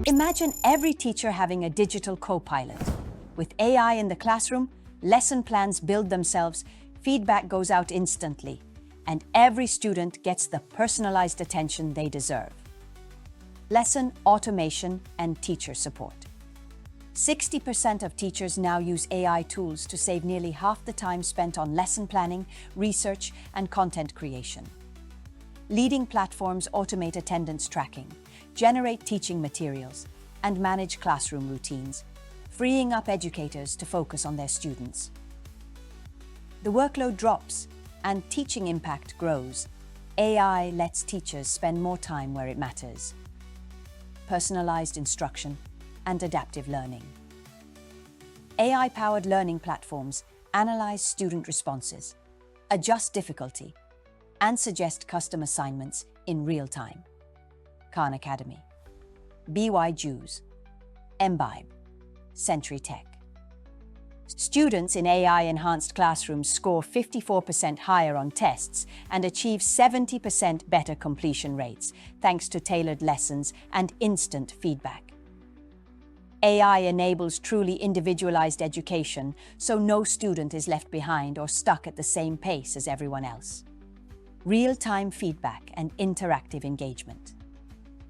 Imagine every teacher having a digital co-pilot. With AI in the classroom, lesson plans build themselves, feedback goes out instantly, and every student gets the personalized attention they deserve. Lesson automation and teacher support. 60% of teachers now use AI tools to save nearly half the time spent on lesson planning, research, and content creation. Leading platforms automate attendance tracking, generate teaching materials, and manage classroom routines, freeing up educators to focus on their students. The workload drops and teaching impact grows. AI lets teachers spend more time where it matters. Personalized instruction and adaptive learning. AI-powered learning platforms analyze student responses, adjust difficulty, and suggest custom assignments in real time. Khan Academy, BYJu's, Imbibe, Century Tech. Students in AI-enhanced classrooms score 54% higher on tests and achieve 70% better completion rates, thanks to tailored lessons and instant feedback. AI enables truly individualized education, so no student is left behind or stuck at the same pace as everyone else. Real-time feedback and interactive engagement.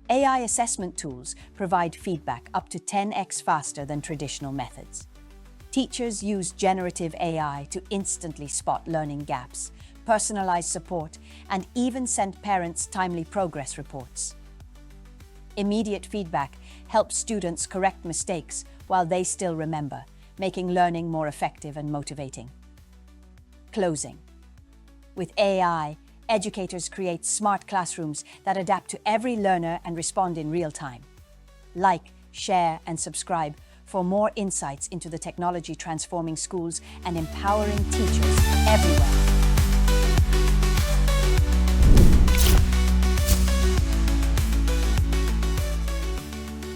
AI assessment tools provide feedback up to 10x faster than traditional methods. Teachers use generative AI to instantly spot learning gaps, personalize support, and even send parents timely progress reports. Immediate feedback helps students correct mistakes while they still remember, making learning more effective and motivating. Closing. With AI, educators create smart classrooms that adapt to every learner and respond in real time. Like, share, and subscribe for more insights into the technology transforming schools and empowering teachers everywhere.